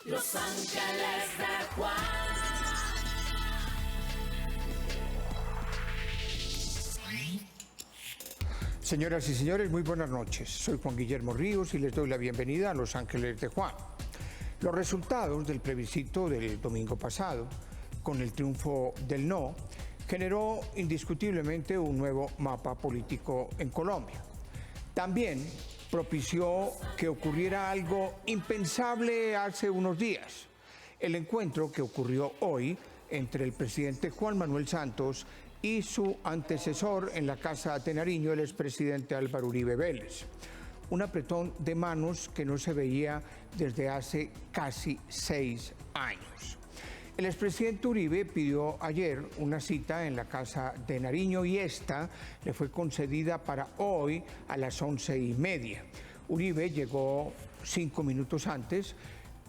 Los Ángeles de Juan. Señoras y señores, muy buenas noches. Soy Juan Guillermo Ríos y les doy la bienvenida a Los Ángeles de Juan. Los resultados del plebiscito del domingo pasado, con el triunfo del no, generó indiscutiblemente un nuevo mapa político en Colombia. También propició que ocurriera algo impensable hace unos días: el encuentro que ocurrió hoy entre el presidente Juan Manuel Santos y su antecesor en la Casa de Nariño, el expresidente Álvaro Uribe Vélez. Un apretón de manos que no se veía desde hace casi 6 años. El expresidente Uribe pidió ayer una cita en la Casa de Nariño y esta le fue concedida para hoy a las 11:30. Uribe llegó 5 minutos antes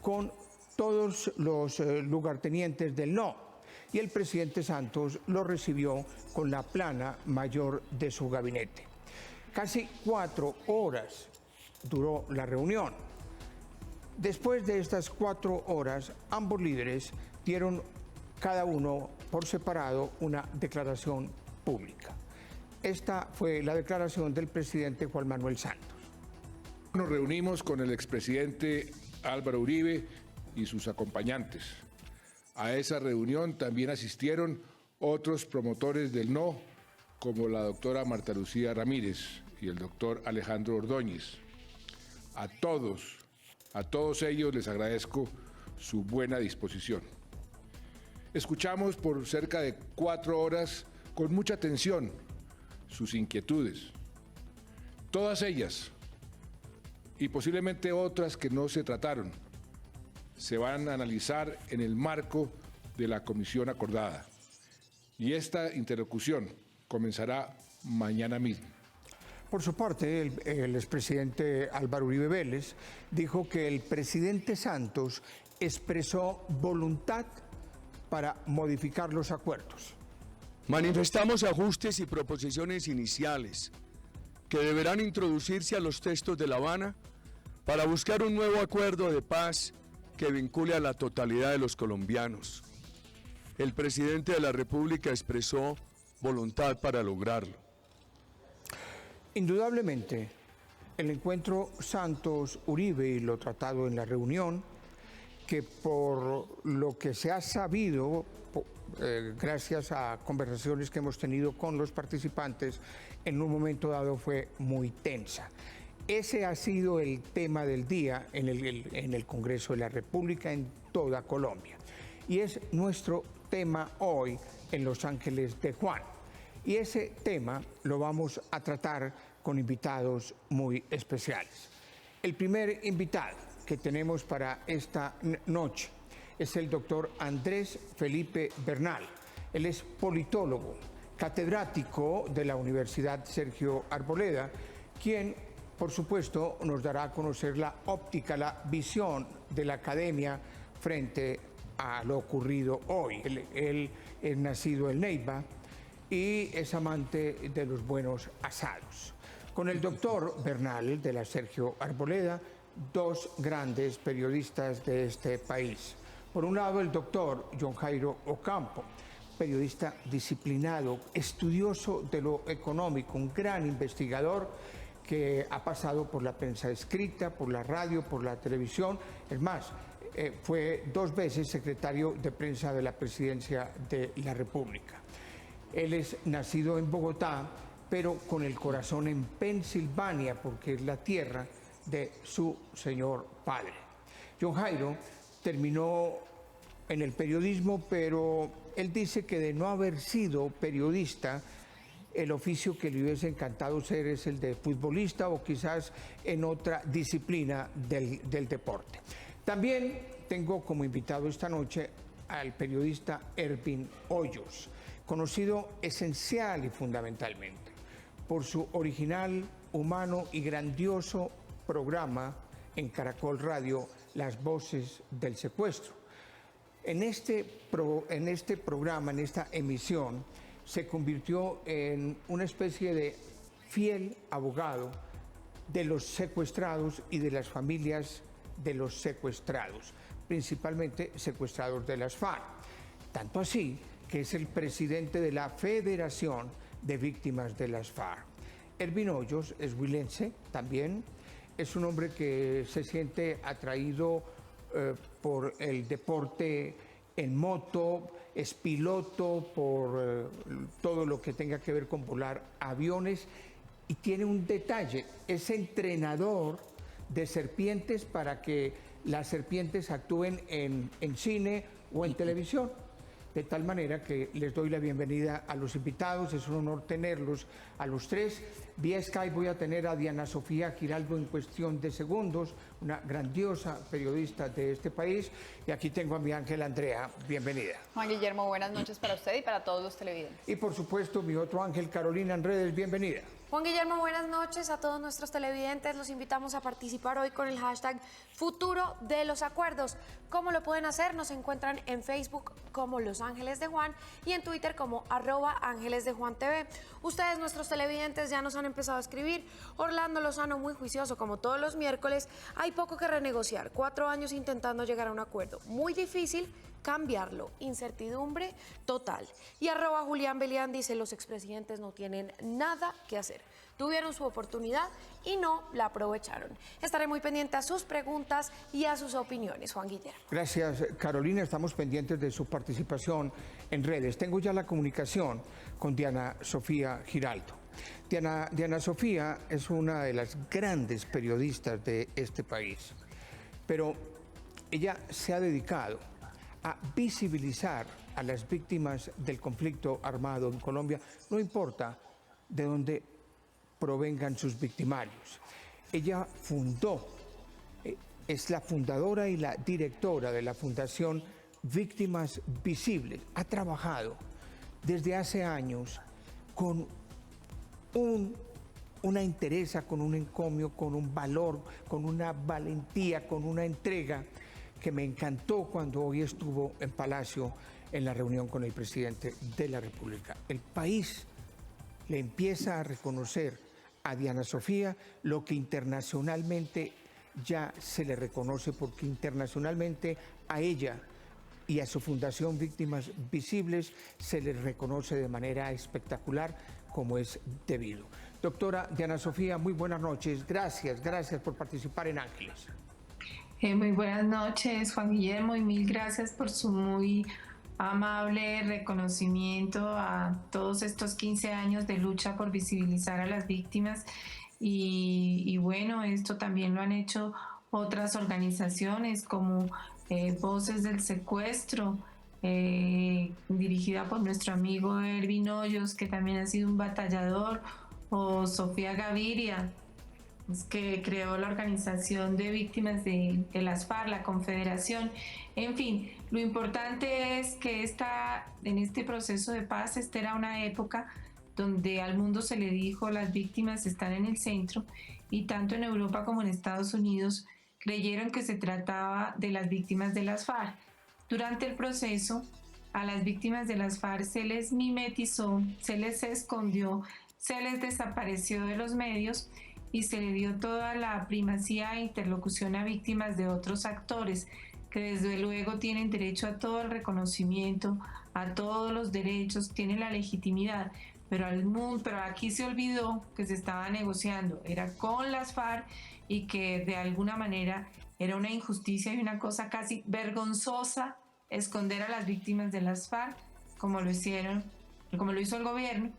con todos los lugartenientes del no, y el presidente Santos lo recibió con la plana mayor de su gabinete. Casi 4 horas duró la reunión. Después de estas 4 horas, ambos líderes dieron cada uno por separado una declaración pública. Esta fue la declaración del presidente Juan Manuel Santos. Nos reunimos con el expresidente Álvaro Uribe y sus acompañantes. A esa reunión también asistieron otros promotores del no, como la doctora Marta Lucía Ramírez y el doctor Alejandro Ordóñez. A todos ellos les agradezco su buena disposición. Escuchamos por cerca de 4 horas con mucha atención sus inquietudes. Todas ellas, y posiblemente otras que no se trataron, se van a analizar en el marco de la comisión acordada. Y esta interlocución comenzará mañana mismo. Por su parte, el expresidente Álvaro Uribe Vélez dijo que el presidente Santos expresó voluntad para modificar los acuerdos. Manifestamos ajustes y proposiciones iniciales que deberán introducirse a los textos de La Habana para buscar un nuevo acuerdo de paz que vincule a la totalidad de los colombianos. El presidente de la República expresó voluntad para lograrlo. Indudablemente, el encuentro Santos-Uribe y lo tratado en la reunión, que por lo que se ha sabido, gracias a conversaciones que hemos tenido con los participantes, en un momento dado fue muy tensa. Ese ha sido el tema del día en el Congreso de la República, en toda Colombia. Y es nuestro tema hoy en Los Ángeles de Juan. Y ese tema lo vamos a tratar con invitados muy especiales. El primer invitado que tenemos para esta noche es el doctor Andrés Felipe Bernal. Él es politólogo, catedrático de la Universidad Sergio Arboleda, quien, por supuesto, nos dará a conocer la óptica, la visión de la academia frente a lo ocurrido hoy. Él es nacido en Neiva y es amante de los buenos asados. Con el doctor Bernal de la Sergio Arboleda, 2 grandes periodistas de este país. Por un lado, el doctor John Jairo Ocampo, periodista disciplinado, estudioso de lo económico, un gran investigador que ha pasado por la prensa escrita, por la radio, por la televisión. Es más, fue 2 veces secretario de prensa de la Presidencia de la República. Él es nacido en Bogotá, pero con el corazón en Pensilvania, porque es la tierra de su señor padre. John Jairo terminó en el periodismo, pero él dice que de no haber sido periodista, el oficio que le hubiese encantado ser es el de futbolista o quizás en otra disciplina del deporte. También tengo como invitado esta noche al periodista Ervin Hoyos, conocido esencial y fundamentalmente por su original, humano y grandioso programa en Caracol Radio, Las Voces del Secuestro. En este programa, en esta emisión, se convirtió en una especie de fiel abogado de los secuestrados y de las familias de los secuestrados, principalmente secuestrados de las FARC. Tanto así que es el presidente de la Federación de Víctimas de las FARC. Ervin Hoyos es huilense también, es un hombre que se siente atraído por el deporte en moto, es piloto por todo lo que tenga que ver con volar aviones y tiene un detalle, es entrenador de serpientes para que las serpientes actúen en cine o en televisión. De tal manera que les doy la bienvenida a los invitados, es un honor tenerlos a los tres. Vía Skype voy a tener a Diana Sofía Giraldo en cuestión de segundos, una grandiosa periodista de este país. Y aquí tengo a mi ángel Andrea, bienvenida. Juan Guillermo, buenas noches para usted y para todos los televidentes. Y por supuesto mi otro ángel Carolina en redes, bienvenida. Juan Guillermo, buenas noches a todos nuestros televidentes. Los invitamos a participar hoy con el hashtag Futuro de los Acuerdos. ¿Cómo lo pueden hacer? Nos encuentran en Facebook como Los Ángeles de Juan y en Twitter como @ángelesdejuantv. Ustedes, nuestros televidentes, ya nos han empezado a escribir. Orlando Lozano, muy juicioso, como todos los miércoles. Hay poco que renegociar. 4 años intentando llegar a un acuerdo. Muy difícil cambiarlo. Incertidumbre total. Y @Julián Belián dice: los expresidentes no tienen nada que hacer. Tuvieron su oportunidad y no la aprovecharon. Estaré muy pendiente a sus preguntas y a sus opiniones, Juan Guillermo. Gracias, Carolina. Estamos pendientes de su participación en redes. Tengo ya la comunicación con Diana Sofía Giraldo. Diana Sofía es una de las grandes periodistas de este país, pero ella se ha dedicado a visibilizar a las víctimas del conflicto armado en Colombia, no importa de dónde provengan sus victimarios. Ella fundó, es la fundadora y la directora de la Fundación Víctimas Visibles. Ha trabajado desde hace años con una entereza, con un encomio, con un valor, con una valentía, con una entrega que me encantó cuando hoy estuvo en Palacio en la reunión con el presidente de la República. El país le empieza a reconocer a Diana Sofía lo que internacionalmente ya se le reconoce, porque internacionalmente a ella y a su Fundación Víctimas Visibles se les reconoce de manera espectacular, como es debido. Doctora Diana Sofía, muy buenas noches. Gracias por participar en Ángeles. Muy buenas noches, Juan Guillermo, y mil gracias por su muy amable reconocimiento a todos estos 15 años de lucha por visibilizar a las víctimas. Y bueno, esto también lo han hecho otras organizaciones como Voces del Secuestro, dirigida por nuestro amigo Ervin Hoyos, que también ha sido un batallador, o Sofía Gaviria, que creó la Organización de Víctimas de las FARC, la Confederación. En fin, lo importante es que en este proceso de paz, esta era una época donde al mundo se le dijo: las víctimas están en el centro, y tanto en Europa como en Estados Unidos creyeron que se trataba de las víctimas de las FARC. Durante el proceso, a las víctimas de las FARC se les mimetizó, se les escondió, se les desapareció de los medios y se le dio toda la primacía e interlocución a víctimas de otros actores que desde luego tienen derecho a todo el reconocimiento, a todos los derechos, tienen la legitimidad, pero aquí se olvidó que se estaba negociando, era con las FARC, y que de alguna manera era una injusticia y una cosa casi vergonzosa esconder a las víctimas de las FARC, como lo hizo el gobierno,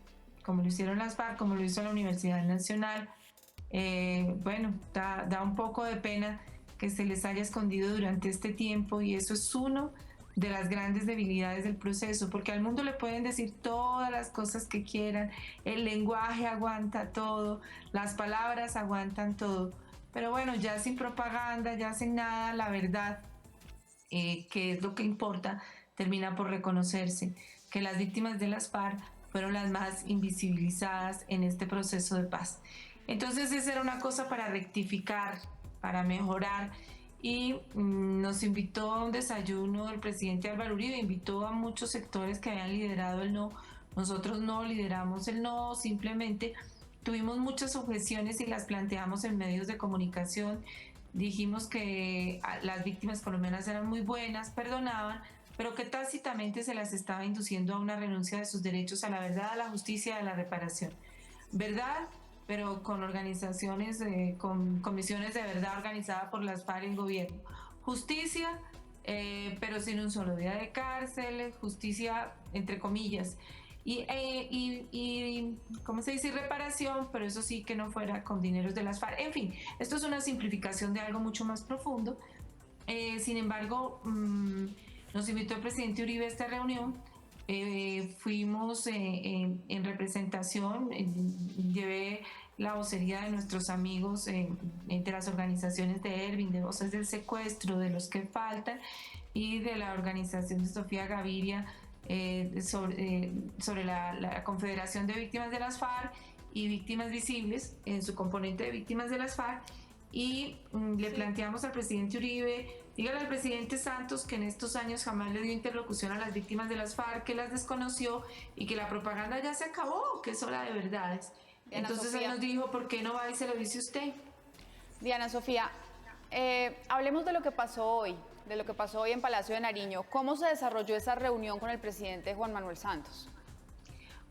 como lo hicieron las FARC, como lo hizo la Universidad Nacional. Bueno, da un poco de pena que se les haya escondido durante este tiempo, y eso es uno de las grandes debilidades del proceso, porque al mundo le pueden decir todas las cosas que quieran, el lenguaje aguanta todo, las palabras aguantan todo, pero bueno, ya sin propaganda, ya sin nada, la verdad, que es lo que importa, termina por reconocerse que las víctimas de las FARC fueron las más invisibilizadas en este proceso de paz. Entonces esa era una cosa para rectificar, para mejorar, y nos invitó a un desayuno el presidente Álvaro Uribe, invitó a muchos sectores que habían liderado el no. Nosotros no lideramos el no, simplemente tuvimos muchas objeciones y las planteamos en medios de comunicación, dijimos que las víctimas colombianas eran muy buenas, perdonaban, pero que tácitamente se las estaba induciendo a una renuncia de sus derechos a la verdad, a la justicia y a la reparación. Verdad, pero con organizaciones, con comisiones de verdad organizadas por las FARC y el gobierno. Justicia, pero sin un solo día de cárcel, justicia entre comillas. ¿Cómo se dice? Y reparación, pero eso sí que no fuera con dineros de las FARC. En fin, esto es una simplificación de algo mucho más profundo. Sin embargo, nos invitó el presidente Uribe a esta reunión. Fuimos en representación, llevé la vocería de nuestros amigos de las organizaciones de Ervin, de Voces del Secuestro, de los que faltan, y de la organización de Sofía Gaviria sobre la Confederación de Víctimas de las FARC y Víctimas Visibles, en su componente de Víctimas de las FARC, y le planteamos al presidente Uribe, dígale al presidente Santos que en estos años jamás le dio interlocución a las víctimas de las FARC, que las desconoció y que la propaganda ya se acabó, que es hora de verdades. Diana Entonces Sofía. él nos dijo, ¿por qué no va y se lo dice usted? Diana Sofía, hablemos de lo que pasó hoy, en Palacio de Nariño. ¿Cómo se desarrolló esa reunión con el presidente Juan Manuel Santos?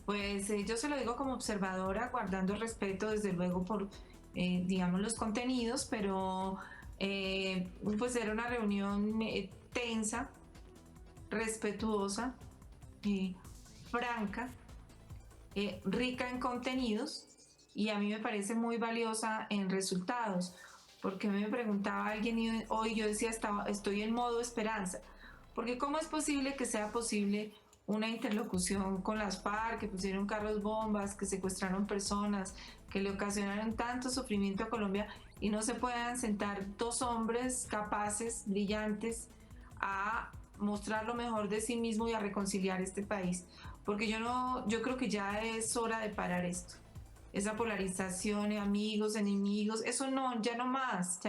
Pues yo se lo digo como observadora, guardando el respeto desde luego por, digamos, los contenidos, pero pues era una reunión tensa, respetuosa, franca, rica en contenidos, y a mí me parece muy valiosa en resultados, porque me preguntaba alguien y hoy yo decía, estoy en modo esperanza, porque ¿cómo es posible que sea posible una interlocución con las FARC, que pusieron carros bombas, que secuestraron personas, que le ocasionaron tanto sufrimiento a Colombia, y no se puedan sentar dos hombres capaces, brillantes, a mostrar lo mejor de sí mismo y a reconciliar este país? Porque yo creo que ya es hora de parar esto. Esa polarización, amigos, enemigos, eso no, ya no más.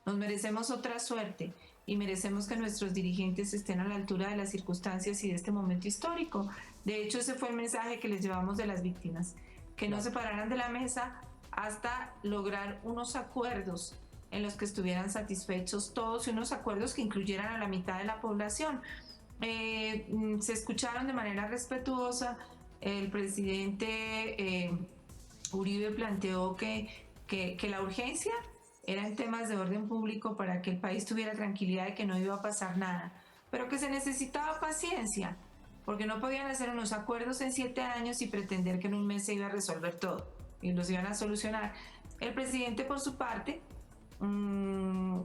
Nos merecemos otra suerte y merecemos que nuestros dirigentes estén a la altura de las circunstancias y de este momento histórico. De hecho, ese fue el mensaje que les llevamos de las víctimas, que no se pararan de la mesa hasta lograr unos acuerdos en los que estuvieran satisfechos todos y unos acuerdos que incluyeran a la mitad de la población. Se escucharon de manera respetuosa. El presidente Uribe planteó que la urgencia era en temas de orden público para que el país tuviera tranquilidad de que no iba a pasar nada, pero que se necesitaba paciencia, porque no podían hacer unos acuerdos en 7 años y pretender que en un mes se iba a resolver todo y los iban a solucionar. El presidente, por su parte,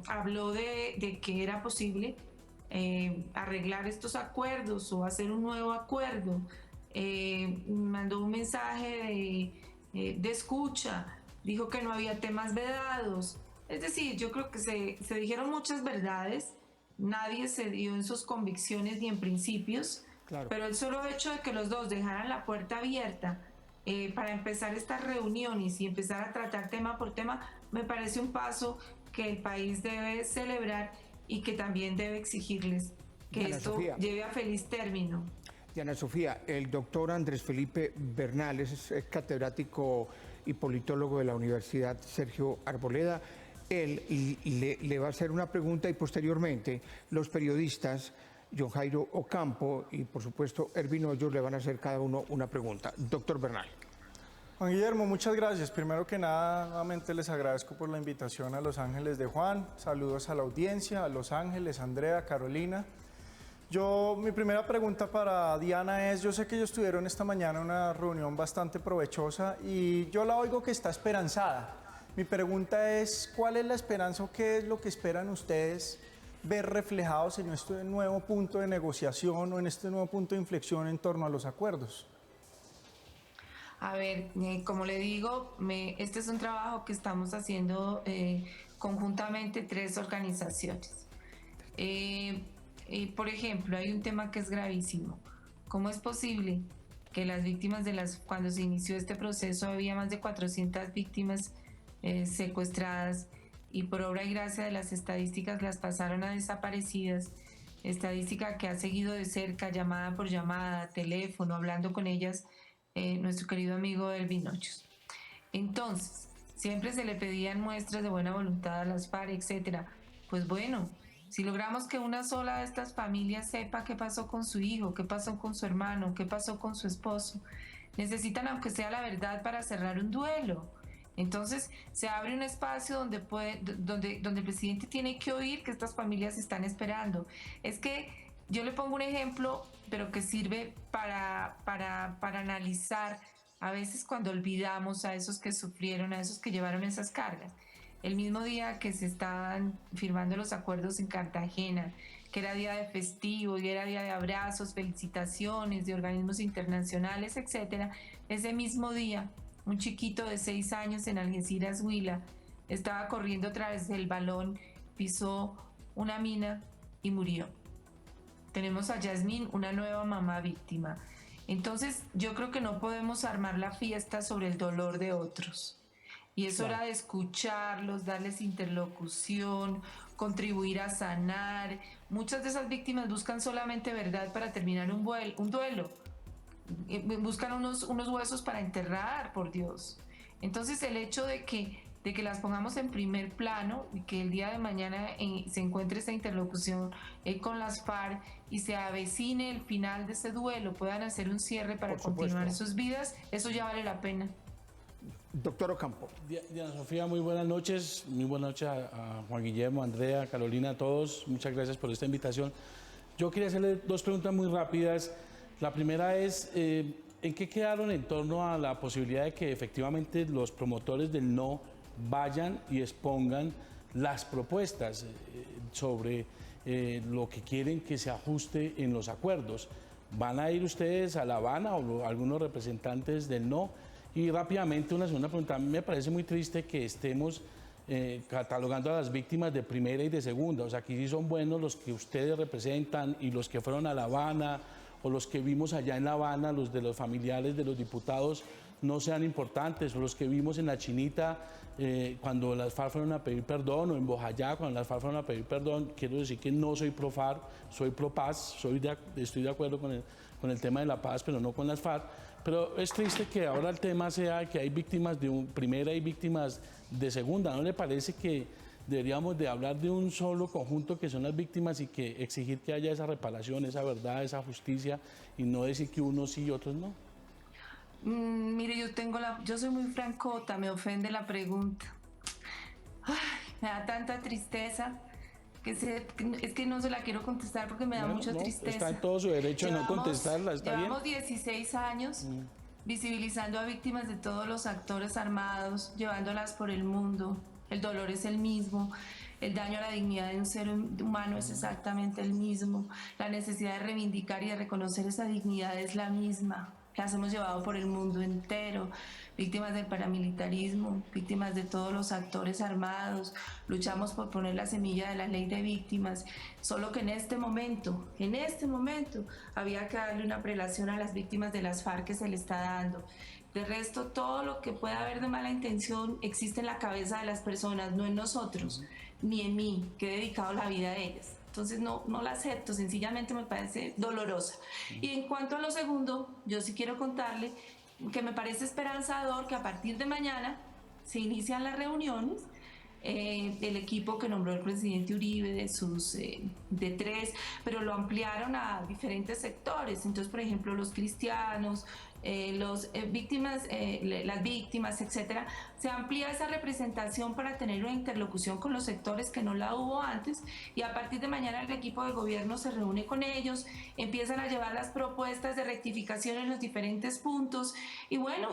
habló de que era posible arreglar estos acuerdos o hacer un nuevo acuerdo. Mandó un mensaje de escucha, dijo que no había temas vedados. Es decir, yo creo que se dijeron muchas verdades, nadie se dio en sus convicciones ni en principios, Claro. pero el solo hecho de que los dos dejaran la puerta abierta para empezar estas reuniones y empezar a tratar tema por tema, me parece un paso que el país debe celebrar y que también debe exigirles que Diana esto Sofía. lleve a feliz término. Diana Sofía, el doctor Andrés Felipe Bernal es catedrático y politólogo de la Universidad Sergio Arboleda. Él le va a hacer una pregunta y posteriormente los periodistas John Jairo Ocampo y por supuesto Ervin Hoyos le van a hacer cada uno una pregunta. Doctor Bernal. Juan Guillermo, muchas gracias. Primero que nada, nuevamente les agradezco por la invitación a Los Ángeles de Juan. Saludos a la audiencia, a Los Ángeles, Andrea, Carolina. Mi primera pregunta para Diana es, yo sé que ellos tuvieron esta mañana una reunión bastante provechosa y yo la oigo que está esperanzada. Mi pregunta es, ¿cuál es la esperanza o qué es lo que esperan ustedes ver reflejados en este nuevo punto de negociación o en este nuevo punto de inflexión en torno a los acuerdos? A ver, como le digo, este es un trabajo que estamos haciendo conjuntamente 3 organizaciones. Por ejemplo, hay un tema que es gravísimo. ¿Cómo es posible que las víctimas cuando se inició este proceso había más de 400 víctimas secuestradas y por obra y gracia de las estadísticas las pasaron a desaparecidas? Estadística que ha seguido de cerca, llamada por llamada, teléfono, hablando con ellas, nuestro querido amigo Ervin Hoyos. Entonces, siempre se le pedían muestras de buena voluntad a las FARC, etcétera. Pues bueno, si logramos que una sola de estas familias sepa qué pasó con su hijo, qué pasó con su hermano, qué pasó con su esposo, necesitan aunque sea la verdad para cerrar un duelo. Entonces se abre un espacio donde el presidente tiene que oír que estas familias están esperando. Es que yo le pongo un ejemplo, pero que sirve para analizar a veces cuando olvidamos a esos que sufrieron, a esos que llevaron esas cargas. El mismo día que se estaban firmando los acuerdos en Cartagena, que era día de festivo y era día de abrazos, felicitaciones de organismos internacionales, etcétera, ese mismo día un chiquito de 6 años en Algeciras, Huila, estaba corriendo a través del balón, pisó una mina y murió. Tenemos a Yasmín, una nueva mamá víctima. Entonces, yo creo que no podemos armar la fiesta sobre el dolor de otros. Y es hora de escucharlos, darles interlocución, contribuir a sanar. Muchas de esas víctimas buscan solamente verdad para terminar un duelo. Buscan unos huesos para enterrar, por Dios. Entonces el hecho de que las pongamos en primer plano y que el día de mañana se encuentre esta interlocución con las FARC y se avecine el final de ese duelo, puedan hacer un cierre para continuar sus vidas, eso ya vale la pena. Doctor Ocampo. Diana Sofía, muy buenas noches. Muy buenas noches a Juan Guillermo, Andrea, Carolina, a todos. Muchas gracias por esta invitación. Yo quería hacerle 2 preguntas muy rápidas. La primera es, ¿en qué quedaron en torno a la posibilidad de que efectivamente los promotores del no vayan y expongan las propuestas sobre lo que quieren que se ajuste en los acuerdos? ¿Van a ir ustedes a La Habana o algunos representantes del no? Y rápidamente una segunda pregunta. A mí me parece muy triste que estemos catalogando a las víctimas de primera y de segunda. O sea, aquí sí son buenos los que ustedes representan y los que fueron a La Habana o los que vimos allá en La Habana, los de los familiares de los diputados, no sean importantes, o los que vimos en La Chinita cuando las FARC fueron a pedir perdón, o en Bojayá cuando las FARC fueron a pedir perdón. Quiero decir que no soy pro FARC, soy pro paz, estoy de acuerdo con el tema de la paz, pero no con las FARC. Pero es triste que ahora el tema sea que hay víctimas de primera y víctimas de segunda. ¿No le parece que deberíamos de hablar de un solo conjunto que son las víctimas y que exigir que haya esa reparación, esa verdad, esa justicia, y no decir que unos sí y otros no? Mire, yo soy muy francota, me ofende la pregunta. Ay, me da tanta tristeza es que no se la quiero contestar porque me da mucha tristeza. Está en todo su derecho de no contestarla, está bien. Llevamos 16 años visibilizando a víctimas de todos los actores armados, llevándolas por el mundo. El dolor es el mismo, el daño a la dignidad de un ser humano es exactamente el mismo, la necesidad de reivindicar y de reconocer esa dignidad es la misma. Las hemos llevado por el mundo entero, víctimas del paramilitarismo, víctimas de todos los actores armados, luchamos por poner la semilla de la ley de víctimas, solo que en este momento, había que darle una prelación a las víctimas de las FARC que se le está dando. De resto, todo lo que pueda haber de mala intención existe en la cabeza de las personas, no en nosotros, ni en mí, que he dedicado la vida a ellas. Entonces no la acepto, sencillamente me parece dolorosa. Y en cuanto a lo segundo, yo sí quiero contarle que me parece esperanzador que a partir de mañana se inician las reuniones del equipo que nombró el presidente Uribe, de 3, pero lo ampliaron a diferentes sectores. Entonces, por ejemplo, los cristianos, las víctimas, etcétera, se amplía esa representación para tener una interlocución con los sectores que no la hubo antes, y a partir de mañana el equipo de gobierno se reúne con ellos, empiezan a llevar las propuestas de rectificación en los diferentes puntos, y bueno,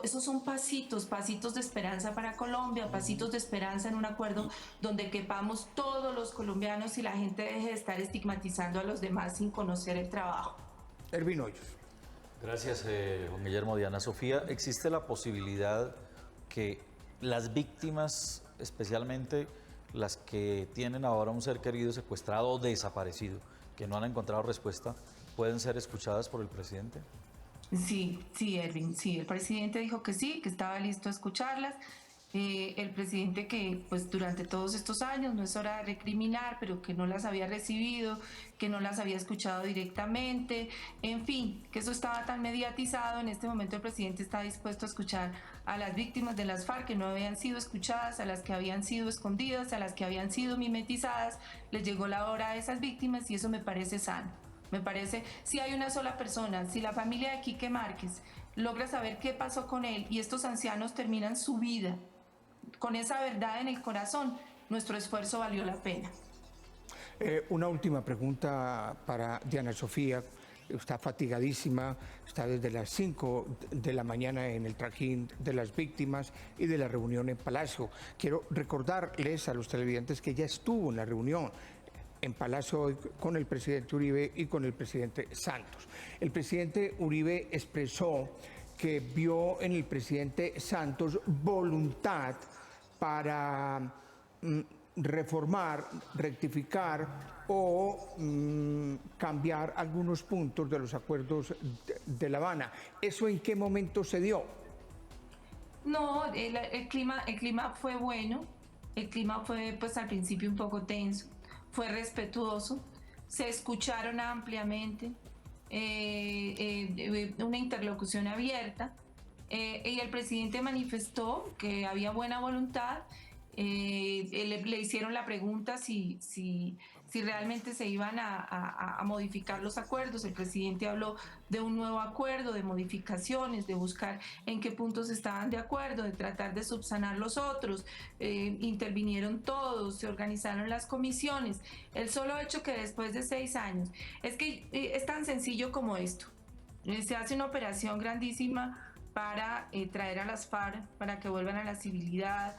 esos son pasitos de esperanza para Colombia, pasitos de esperanza en un acuerdo donde quepamos todos los colombianos y la gente deje de estar estigmatizando a los demás sin conocer el trabajo. Ervin Hoyos. Gracias, Juan Guillermo. Diana Sofía, ¿existe la posibilidad que las víctimas, especialmente las que tienen ahora un ser querido secuestrado o desaparecido, que no han encontrado respuesta, pueden ser escuchadas por el presidente? Sí, Ervin, sí, el presidente dijo que sí, que estaba listo a escucharlas. el presidente que pues durante todos estos años, no es hora de recriminar, pero que no las había recibido, que no las había escuchado directamente, en fin, que eso estaba tan mediatizado. En este momento el presidente está dispuesto a escuchar a las víctimas de las FARC que no habían sido escuchadas, a las que habían sido escondidas, a las que habían sido mimetizadas. Les llegó la hora a esas víctimas y eso me parece sano. Me parece, si hay una sola persona, si la familia de Quique Márquez logra saber qué pasó con él y estos ancianos terminan su vida con esa verdad en el corazón, nuestro esfuerzo valió la pena. Una última pregunta para Diana Sofía. Está fatigadísima, está desde las 5 de la mañana en el trajín de las víctimas y de la reunión en Palacio. Quiero recordarles a los televidentes que ella estuvo en la reunión en Palacio hoy con el presidente Uribe y con el presidente Santos. El presidente Uribe expresó que vio en el presidente Santos voluntad para reformar, rectificar o cambiar algunos puntos de los acuerdos de La Habana. ¿Eso en qué momento se dio? No, el clima fue bueno, el clima fue pues al principio un poco tenso, fue respetuoso, se escucharon ampliamente, una interlocución abierta, y el presidente manifestó que había buena voluntad. Le hicieron la pregunta si realmente se iban a modificar los acuerdos. El presidente habló de un nuevo acuerdo, de modificaciones, de buscar en qué puntos estaban de acuerdo, de tratar de subsanar los otros. Intervinieron todos, se organizaron las comisiones. El solo hecho que después de 6 años, es que es tan sencillo como esto. Se hace una operación grandísima para traer a las FARC, para que vuelvan a la civilidad,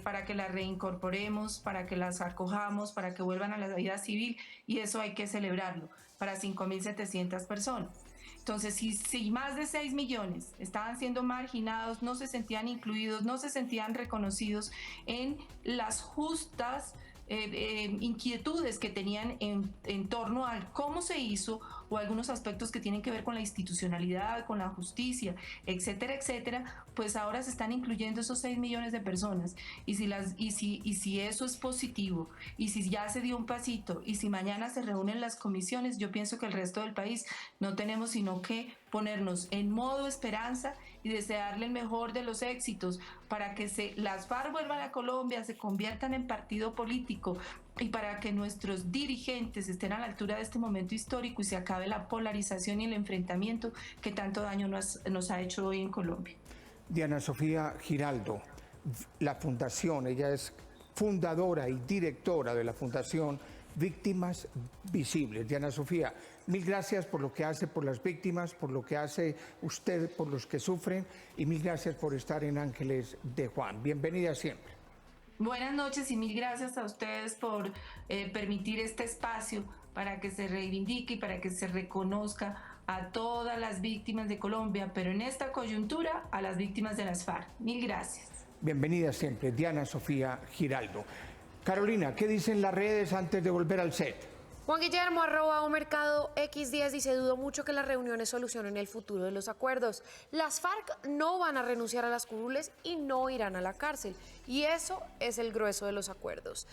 para que las reincorporemos, para que las acojamos, para que vuelvan a la vida civil, y eso hay que celebrarlo, para 5.700 personas. Entonces, si más de 6 millones estaban siendo marginados, no se sentían incluidos, no se sentían reconocidos en las justas inquietudes que tenían en torno a cómo se hizo, o algunos aspectos que tienen que ver con la institucionalidad, con la justicia, etcétera, etcétera, pues ahora se están incluyendo esos 6 millones de personas. Y si eso es positivo, y si ya se dio un pasito, y si mañana se reúnen las comisiones, yo pienso que el resto del país no tenemos sino que ponernos en modo esperanza y desearle el mejor de los éxitos para que las FARC vuelvan a Colombia, se conviertan en partido político, y para que nuestros dirigentes estén a la altura de este momento histórico y se acabe la polarización y el enfrentamiento que tanto daño nos ha hecho hoy en Colombia. Diana Sofía Giraldo, la fundación, ella es fundadora y directora de la Fundación Víctimas Visibles. Diana Sofía, mil gracias por lo que hace por las víctimas, por lo que hace usted por los que sufren, y mil gracias por estar en Ángeles de Juan. Bienvenida siempre. Buenas noches y mil gracias a ustedes por permitir este espacio para que se reivindique y para que se reconozca a todas las víctimas de Colombia, pero en esta coyuntura a las víctimas de las FARC. Mil gracias. Bienvenida siempre, Diana Sofía Giraldo. Carolina, ¿qué dicen las redes antes de volver al set? Juan Guillermo, @Mercado_X10 dice: dudo mucho que las reuniones solucionen el futuro de los acuerdos. Las FARC no van a renunciar a las curules y no irán a la cárcel. Y eso es el grueso de los acuerdos.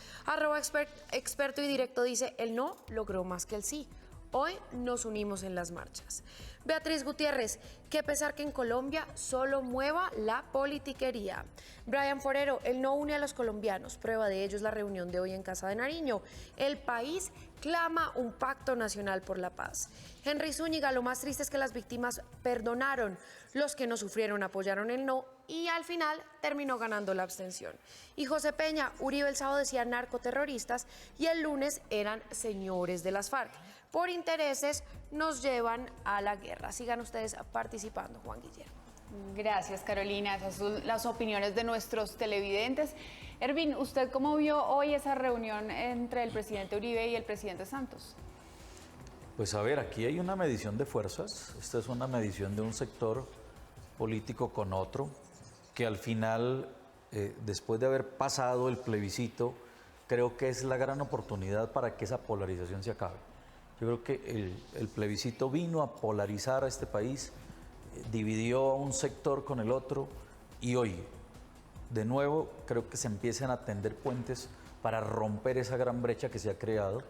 @Experto y Directo dice: el no logró más que el sí. Hoy nos unimos en las marchas. Beatriz Gutiérrez: qué pesar que en Colombia solo mueva la politiquería. Brian Forero: el no une a los colombianos. Prueba de ello es la reunión de hoy en Casa de Nariño. El país clama un pacto nacional por la paz. Henry Zúñiga: lo más triste es que las víctimas perdonaron. Los que no sufrieron apoyaron el no y al final terminó ganando la abstención. Y José Peña: Uribe el sábado decía narcoterroristas y el lunes eran señores de las FARC. Por intereses nos llevan a la guerra. Sigan ustedes participando, Juan Guillermo. Gracias, Carolina. Esas son las opiniones de nuestros televidentes. Ervin, ¿usted cómo vio hoy esa reunión entre el presidente Uribe y el presidente Santos? Pues a ver, aquí hay una medición de fuerzas. Esta es una medición de un sector político con otro, que al final, después de haber pasado el plebiscito, creo que es la gran oportunidad para que esa polarización se acabe. Yo creo que el plebiscito vino a polarizar a este país, dividió a un sector con el otro, y hoy, de nuevo creo que se empiecen a tender puentes para romper esa gran brecha que se ha creado.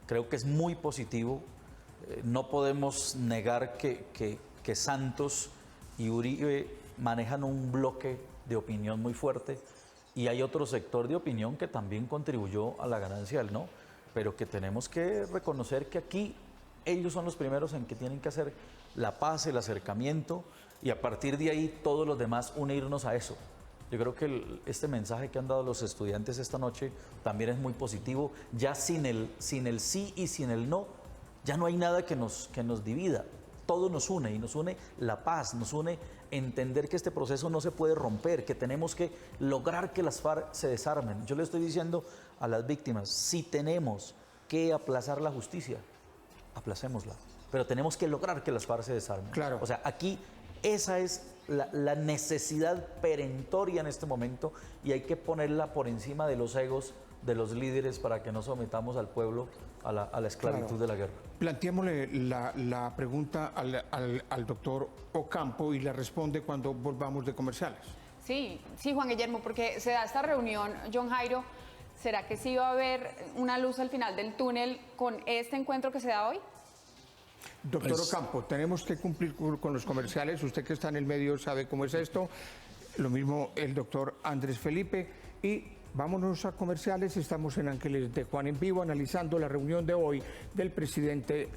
Creo que es muy positivo. No podemos negar que Santos y Uribe manejan un bloque de opinión muy fuerte y hay otro sector de opinión que también contribuyó a la ganancia del no, pero que tenemos que reconocer que aquí ellos son los primeros en que tienen que hacer la paz, el acercamiento y a partir de ahí todos los demás unirnos a eso. Yo creo que este mensaje que han dado los estudiantes esta noche también es muy positivo. Ya sin el sí y sin el no, ya no hay nada que nos divida. Todo nos une y nos une la paz, nos une entender que este proceso no se puede romper, que tenemos que lograr que las FARC se desarmen. Yo le estoy diciendo a las víctimas, si tenemos que aplazar la justicia, aplacémosla. Pero tenemos que lograr que las FARC se desarmen. Claro. O sea, aquí esa es la necesidad perentoria en este momento y hay que ponerla por encima de los egos de los líderes para que no sometamos al pueblo a la esclavitud de la guerra. Planteémosle la pregunta al doctor Ocampo y la responde cuando volvamos de comerciales. Sí, Juan Guillermo, porque se da esta reunión, John Jairo, ¿será que sí va a haber una luz al final del túnel con este encuentro que se da hoy? Doctor Ocampo, tenemos que cumplir con los comerciales. Usted que está en el medio sabe cómo es esto. Lo mismo el doctor Andrés Felipe. Y vámonos a comerciales. Estamos en Ángeles de Juan en vivo analizando la reunión de hoy del presidente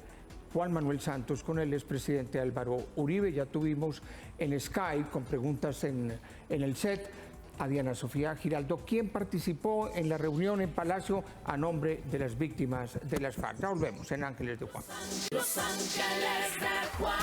Juan Manuel Santos con el expresidente Álvaro Uribe. Ya tuvimos en Skype con preguntas en el set a Diana Sofía Giraldo, quien participó en la reunión en Palacio a nombre de las víctimas de las FARC. Ya volvemos en Ángeles de Juan. Los Ángeles de Juan.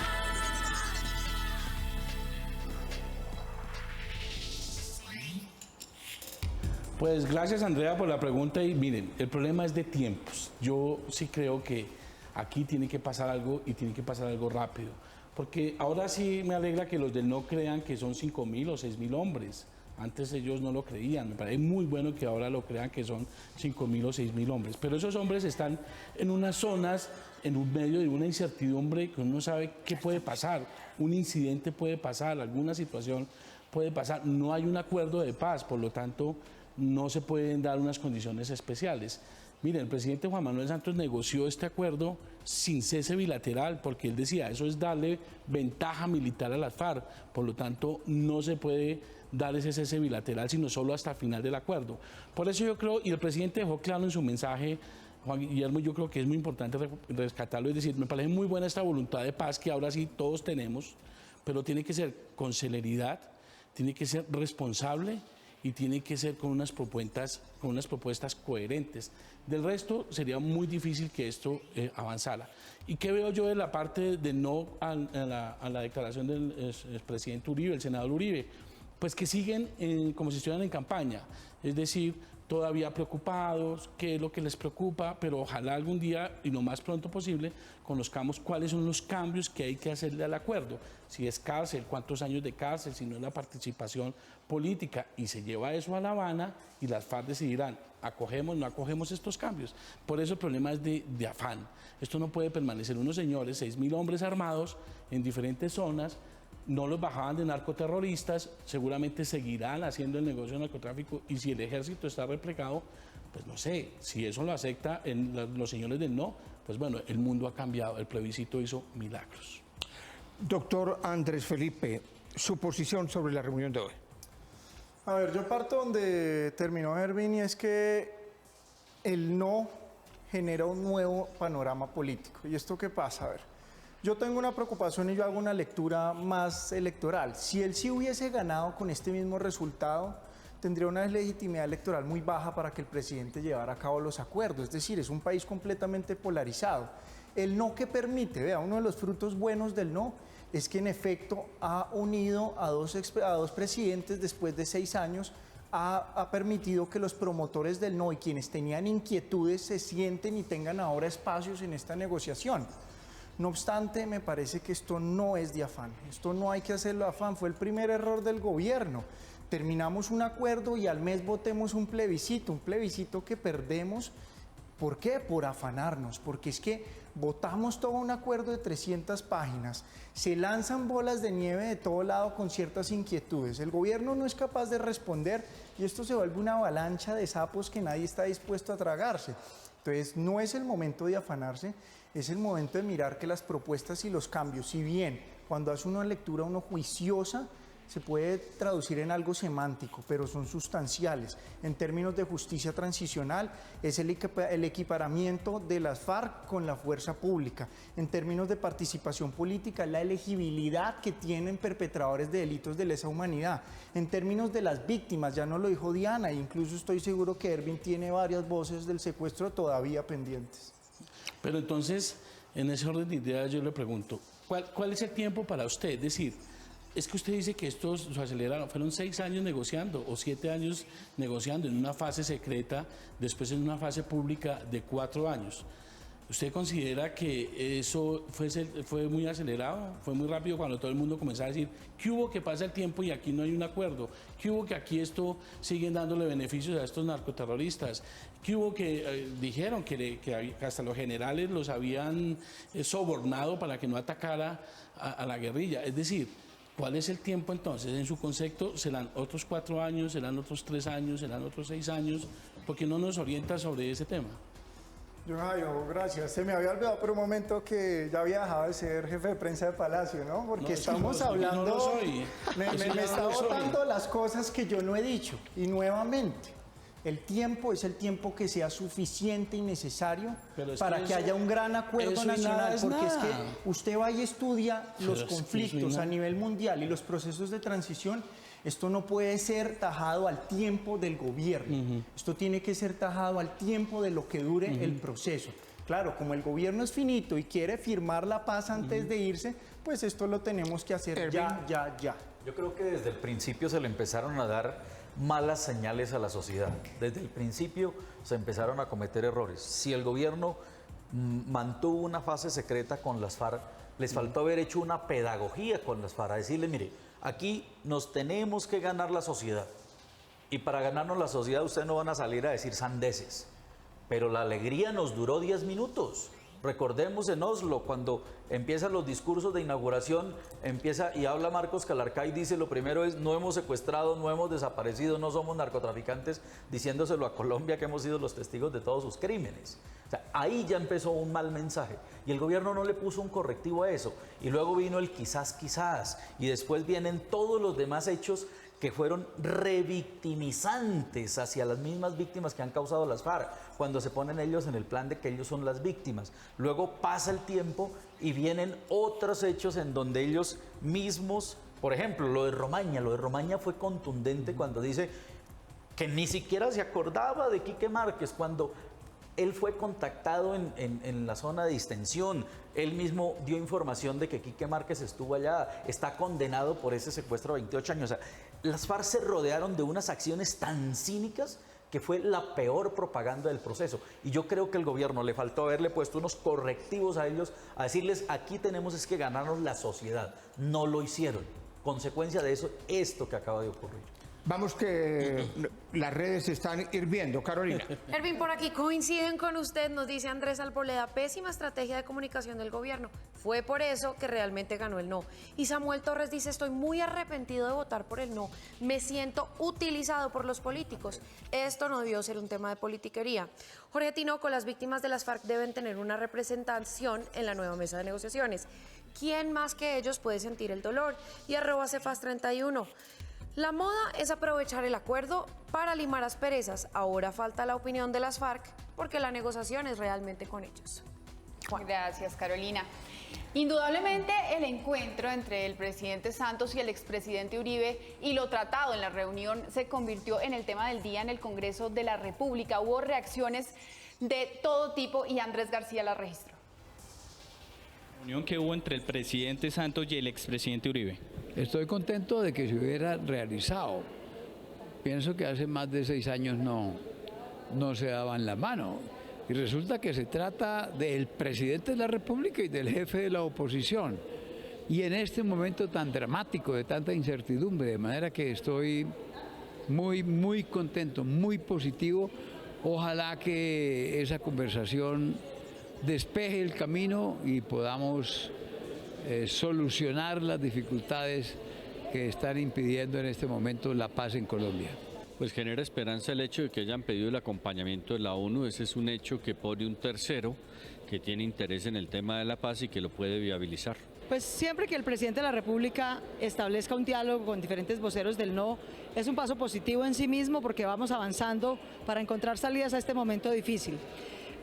Pues gracias, Andrea, por la pregunta. Y miren, el problema es de tiempos. Yo sí creo que aquí tiene que pasar algo y tiene que pasar algo rápido. Porque ahora sí me alegra que los del no crean que son 5.000 o 6.000 hombres. Antes ellos no lo creían. Me parece muy bueno que ahora lo crean que son 5.000 o 6.000 hombres. Pero esos hombres están en unas zonas, en un medio de una incertidumbre que uno no sabe qué puede pasar. Un incidente puede pasar, alguna situación puede pasar. No hay un acuerdo de paz, por lo tanto no se pueden dar unas condiciones especiales. Miren, el presidente Juan Manuel Santos negoció este acuerdo sin cese bilateral, porque él decía, eso es darle ventaja militar a las FARC, por lo tanto no se puede dar ese cese bilateral, sino solo hasta el final del acuerdo. Por eso yo creo, y el presidente dejó claro en su mensaje, Juan Guillermo, yo creo que es muy importante rescatarlo, es decir, me parece muy buena esta voluntad de paz que ahora sí todos tenemos, pero tiene que ser con celeridad, tiene que ser responsable y tiene que ser con unas propuestas coherentes. Del resto, sería muy difícil que esto avanzara. ¿Y qué veo yo de la parte de no a la declaración del presidente Uribe, el senador Uribe? Pues que siguen como si estuvieran en campaña, es decir, todavía preocupados, qué es lo que les preocupa, pero ojalá algún día y lo más pronto posible conozcamos cuáles son los cambios que hay que hacerle al acuerdo. Si es cárcel, cuántos años de cárcel, si no es la participación política, y se lleva eso a La Habana y las FARC decidirán, acogemos, no acogemos estos cambios. Por eso el problema es de afán. Esto no puede permanecer unos señores, 6.000 hombres armados en diferentes zonas, no los bajaban de narcoterroristas, seguramente seguirán haciendo el negocio de narcotráfico y si el ejército está replegado, pues no sé, si eso lo acepta los señores del no, pues bueno, el mundo ha cambiado, el plebiscito hizo milagros. Doctor Andrés Felipe, su posición sobre la reunión de hoy. A ver, yo parto donde terminó Hervin y es que el no genera un nuevo panorama político. ¿Y esto qué pasa? A ver, yo tengo una preocupación y yo hago una lectura más electoral. Si él sí hubiese ganado con este mismo resultado, tendría una legitimidad electoral muy baja para que el presidente llevara a cabo los acuerdos. Es decir, es un país completamente polarizado. El no que permite, vea, uno de los frutos buenos del no es que en efecto ha unido a dos presidentes después de 6 años, ha permitido que los promotores del no y quienes tenían inquietudes se sienten y tengan ahora espacios en esta negociación. No obstante, me parece que esto no es de afán, esto no hay que hacerlo de afán, fue el primer error del gobierno. Terminamos un acuerdo y al mes votemos un plebiscito que perdemos ¿Por qué? Por afanarnos, porque es que votamos todo un acuerdo de 300 páginas, se lanzan bolas de nieve de todo lado con ciertas inquietudes, el gobierno no es capaz de responder y esto se vuelve una avalancha de sapos que nadie está dispuesto a tragarse. Entonces, no es el momento de afanarse, es el momento de mirar que las propuestas y los cambios, si bien cuando hace una lectura uno juiciosa, se puede traducir en algo semántico, pero son sustanciales. En términos de justicia transicional, es el equiparamiento de las FARC con la fuerza pública. En términos de participación política, la elegibilidad que tienen perpetradores de delitos de lesa humanidad. En términos de las víctimas, ya nos lo dijo Diana, e incluso estoy seguro que Erwin tiene varias voces del secuestro todavía pendientes. Pero entonces, en ese orden de ideas yo le pregunto, ¿cuál es el tiempo para usted? Es decir, es que usted dice que estos se aceleraron, fueron 6 años negociando o 7 años negociando en una fase secreta, después en una fase pública de 4 años. ¿Usted considera que eso fue muy acelerado, fue muy rápido cuando todo el mundo comenzó a decir que hubo que pasa el tiempo y aquí no hay un acuerdo, que hubo que aquí esto siguen dándole beneficios a estos narcoterroristas, que hubo que dijeron que hasta los generales los habían sobornado para que no atacara a la guerrilla? Es decir, ¿cuál es el tiempo entonces? En su concepto, ¿serán otros 4 años, serán otros 3 años, serán otros 6 años? ¿Por qué no nos orienta sobre ese tema? Gracias. Se me había olvidado por un momento que ya había dejado de ser jefe de prensa de Palacio, ¿no? Porque estamos hablando... No lo soy. Me está botando las cosas que yo no he dicho. Y nuevamente, el tiempo es el tiempo que sea suficiente y necesario para que haya un gran acuerdo nacional. Porque es que usted va y estudia los conflictos a nivel mundial y los procesos de transición. Esto no puede ser tajado al tiempo del gobierno. Esto tiene que ser tajado al tiempo de lo que dure el proceso. Claro, como el gobierno es finito y quiere firmar la paz antes de irse, pues esto lo tenemos que hacer ya. Yo creo que desde el principio se le empezaron a dar malas señales a la sociedad. Desde el principio se empezaron a cometer errores. Si el gobierno mantuvo una fase secreta con las FARC, les faltó haber hecho una pedagogía con las FARC, a decirle, mire, aquí nos tenemos que ganar la sociedad. Y para ganarnos la sociedad ustedes no van a salir a decir sandeces. Pero la alegría nos duró 10 minutos. Recordemos en Oslo, cuando empiezan los discursos de inauguración, empieza y habla Marcos Calarcá y dice, lo primero es, no hemos secuestrado, no hemos desaparecido, no somos narcotraficantes, diciéndoselo a Colombia que hemos sido los testigos de todos sus crímenes. O sea, ahí ya empezó un mal mensaje y el gobierno no le puso un correctivo a eso. Y luego vino el quizás, y después vienen todos los demás hechos que fueron revictimizantes hacia las mismas víctimas que han causado las FARC, cuando se ponen ellos en el plan de que ellos son las víctimas. Luego pasa el tiempo y vienen otros hechos en donde ellos mismos, por ejemplo, lo de Romaña fue contundente cuando dice que ni siquiera se acordaba de Quique Márquez, cuando él fue contactado en la zona de distensión. Él mismo dio información de que Quique Márquez estuvo allá, está condenado por ese secuestro a 28 años. O sea, las FARC se rodearon de unas acciones tan cínicas que fue la peor propaganda del proceso. Y yo creo que el gobierno le faltó haberle puesto unos correctivos a ellos, a decirles, aquí tenemos es que ganarnos la sociedad. No lo hicieron. Consecuencia de eso, esto que acaba de ocurrir. Vamos que las redes están hirviendo. Carolina. Erwin, por aquí coinciden con usted, nos dice Andrés Alboleda, pésima estrategia de comunicación del gobierno. Fue por eso que realmente ganó el no. Y Samuel Torres dice, estoy muy arrepentido de votar por el no. Me siento utilizado por los políticos. Esto no debió ser un tema de politiquería. Jorge Tinoco, las víctimas de las FARC deben tener una representación en la nueva mesa de negociaciones. ¿Quién más que ellos puede sentir el dolor? Y @Cefas31. La moda es aprovechar el acuerdo para limar asperezas. Ahora falta la opinión de las FARC porque la negociación es realmente con ellos. Gracias, Carolina. Indudablemente el encuentro entre el presidente Santos y el expresidente Uribe y lo tratado en la reunión se convirtió en el tema del día en el Congreso de la República. Hubo reacciones de todo tipo y Andrés García la registró. La reunión que hubo entre el presidente Santos y el expresidente Uribe. Estoy contento de que se hubiera realizado. Pienso que hace más de 6 años no se daban la mano. Y resulta que se trata del presidente de la República y del jefe de la oposición. Y en este momento tan dramático, de tanta incertidumbre, de manera que estoy muy contento, muy positivo, Ojalá que esa conversación despeje el camino y podamos solucionar las dificultades que están impidiendo en este momento la paz en Colombia. Pues genera esperanza el hecho de que hayan pedido el acompañamiento de la ONU. Ese es un hecho que pone un tercero que tiene interés en el tema de la paz y que lo puede viabilizar. Pues siempre que el presidente de la República establezca un diálogo con diferentes voceros del no, es un paso positivo en sí mismo porque vamos avanzando para encontrar salidas a este momento difícil.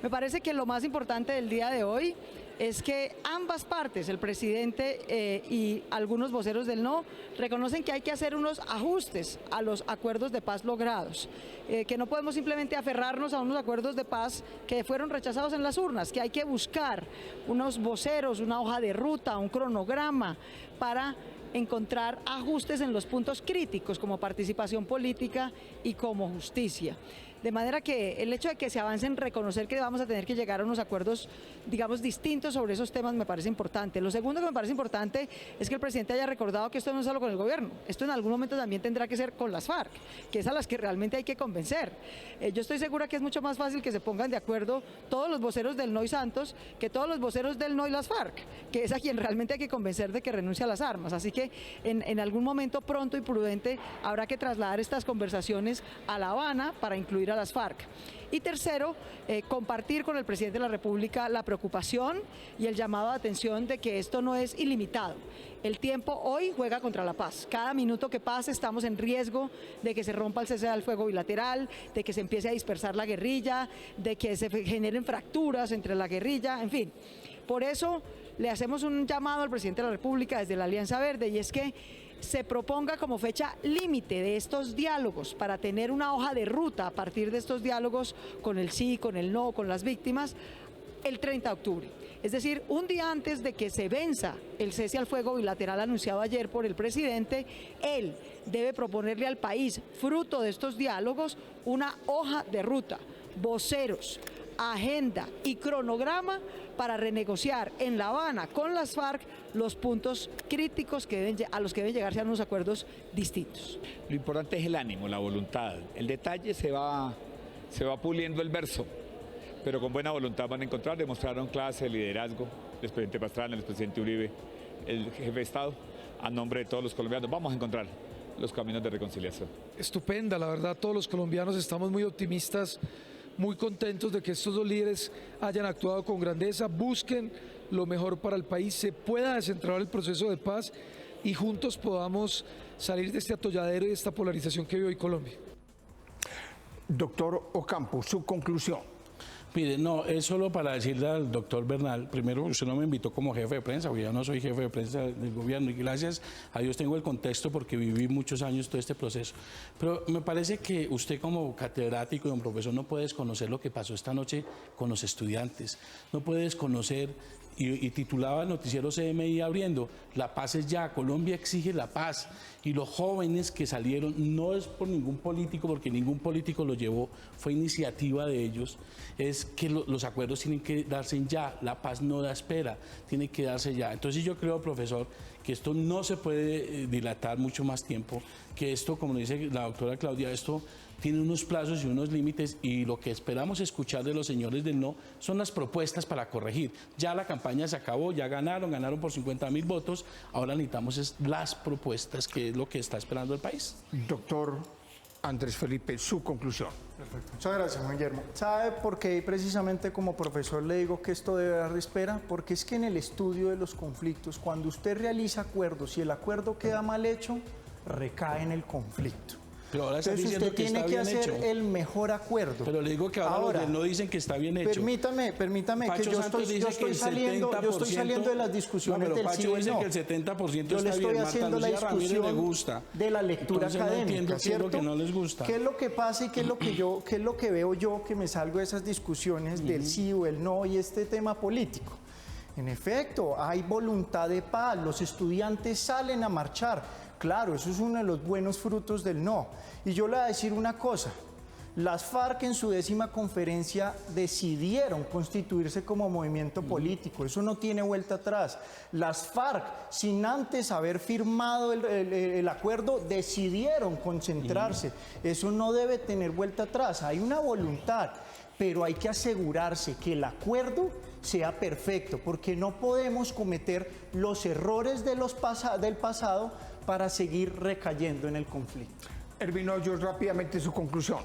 Me parece que lo más importante del día de hoy es que ambas partes, el presidente y algunos voceros del no, reconocen que hay que hacer unos ajustes a los acuerdos de paz logrados, que no podemos simplemente aferrarnos a unos acuerdos de paz que fueron rechazados en las urnas, que hay que buscar unos voceros, una hoja de ruta, un cronograma para encontrar ajustes en los puntos críticos como participación política y como justicia. De manera que el hecho de que se avance en reconocer que vamos a tener que llegar a unos acuerdos, digamos, distintos sobre esos temas me parece importante. Lo segundo que me parece importante es que el presidente haya recordado que esto no es solo con el gobierno, esto en algún momento también tendrá que ser con las FARC, que es a las que realmente hay que convencer. Yo estoy segura que es mucho más fácil que se pongan de acuerdo todos los voceros del no y Santos que todos los voceros del no y las FARC, que es a quien realmente hay que convencer de que renuncie a las armas. Así que en algún momento pronto y prudente habrá que trasladar estas conversaciones a La Habana para incluir a las FARC. Y tercero, compartir con el presidente de la República la preocupación y el llamado de atención de que esto no es ilimitado. El tiempo hoy juega contra la paz. Cada minuto que pase estamos en riesgo de que se rompa el cese al fuego bilateral, de que se empiece a dispersar la guerrilla, de que se generen fracturas entre la guerrilla, en fin. Por eso le hacemos un llamado al presidente de la República desde la Alianza Verde y es que se proponga como fecha límite de estos diálogos para tener una hoja de ruta a partir de estos diálogos con el sí, con el no, con las víctimas, el 30 de octubre. Es decir, un día antes de que se venza el cese al fuego bilateral anunciado ayer por el presidente, él debe proponerle al país, fruto de estos diálogos, una hoja de ruta, voceros, agenda y cronograma para renegociar en La Habana con las FARC los puntos críticos a los que deben llegarse a unos acuerdos distintos. Lo importante es el ánimo, la voluntad. El detalle se va puliendo el verso, pero con buena voluntad van a encontrar. Demostraron clase de liderazgo el presidente Pastrana, el presidente Uribe, el jefe de Estado, a nombre de todos los colombianos. Vamos a encontrar los caminos de reconciliación. Estupenda, la verdad, todos los colombianos estamos muy optimistas, muy contentos de que estos dos líderes hayan actuado con grandeza, busquen lo mejor para el país, se pueda descentralar el proceso de paz y juntos podamos salir de este atolladero y de esta polarización que vive hoy Colombia. Doctor Ocampo, su conclusión. Mire, no, es solo para decirle al doctor Bernal, primero, usted no me invitó como jefe de prensa, porque yo no soy jefe de prensa del gobierno, y gracias a Dios tengo el contexto porque viví muchos años todo este proceso. Pero me parece que usted como catedrático y como profesor no puede desconocer lo que pasó esta noche con los estudiantes, no puede desconocer, y titulaba el noticiero CMI abriendo, la paz es ya, Colombia exige la paz, y los jóvenes que salieron, no es por ningún político, porque ningún político lo llevó, fue iniciativa de ellos, es que los acuerdos tienen que darse ya, la paz no da espera, tiene que darse ya. Entonces yo creo, profesor, que esto no se puede dilatar mucho más tiempo, que esto, como dice la doctora Claudia, esto tiene unos plazos y unos límites, y lo que esperamos escuchar de los señores del no son las propuestas para corregir. Ya la campaña se acabó, ya ganaron por 50.000 votos, ahora necesitamos las propuestas, que es lo que está esperando el país. Doctor Andrés Felipe, su conclusión. Perfecto. Muchas gracias, Juan Guillermo. ¿Sabe por qué precisamente como profesor le digo que esto debe dar espera? Porque es que en el estudio de los conflictos, cuando usted realiza acuerdos y el acuerdo queda mal hecho, recae en el conflicto. Pero ahora entonces usted tiene que hacer el mejor acuerdo. Pero le digo que ahora los no dicen que está bien hecho. Permítame que yo estoy saliendo de las discusiones del sí y dice no. que el 70% yo le estoy haciendo la discusión le gusta. De la lectura académica, ¿cierto? No que no les gusta. ¿Qué es lo que pasa y qué es lo que veo yo que me salgo de esas discusiones del sí o el no y este tema político? En efecto, hay voluntad de paz, los estudiantes salen a marchar. Claro, eso es uno de los buenos frutos del no. Y yo le voy a decir una cosa, Las FARC en su 10ª conferencia decidieron constituirse como movimiento político, eso no tiene vuelta atrás. Las FARC, sin antes haber firmado el acuerdo, decidieron concentrarse, eso no debe tener vuelta atrás, hay una voluntad, pero hay que asegurarse que el acuerdo sea perfecto, porque no podemos cometer los errores del pasado para seguir recayendo en el conflicto. Ervin Hoyos, rápidamente su conclusión.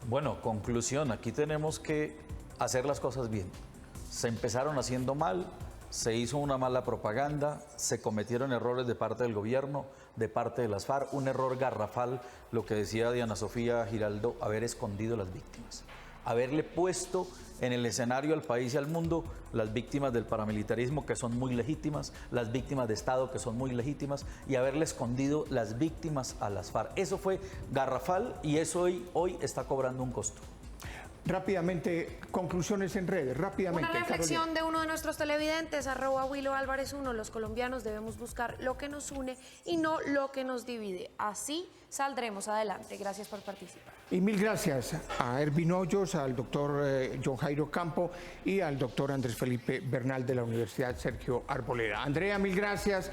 Bueno, conclusión, aquí tenemos que hacer las cosas bien. Se empezaron haciendo mal, se hizo una mala propaganda, se cometieron errores de parte del gobierno, de parte de las FARC, un error garrafal, lo que decía Diana Sofía Giraldo, haber escondido las víctimas, haberle puesto en el escenario al país y al mundo las víctimas del paramilitarismo, que son muy legítimas, las víctimas de Estado, que son muy legítimas, y haberle escondido las víctimas a las FARC. Eso fue garrafal y eso hoy está cobrando un costo. Rápidamente, conclusiones en redes, rápidamente. Una reflexión de uno de nuestros televidentes, @WilloAlvarez1, los colombianos debemos buscar lo que nos une y no lo que nos divide. Así saldremos adelante. Gracias por participar. Y mil gracias a Ervin Hoyos, al doctor John Jairo Campo y al doctor Andrés Felipe Bernal de la Universidad Sergio Arboleda. Andrea, mil gracias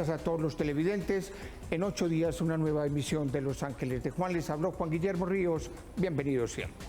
a todos los televidentes. En 8 días una nueva emisión de Los Ángeles de Juan. Les habló Juan Guillermo Ríos. Bienvenidos siempre.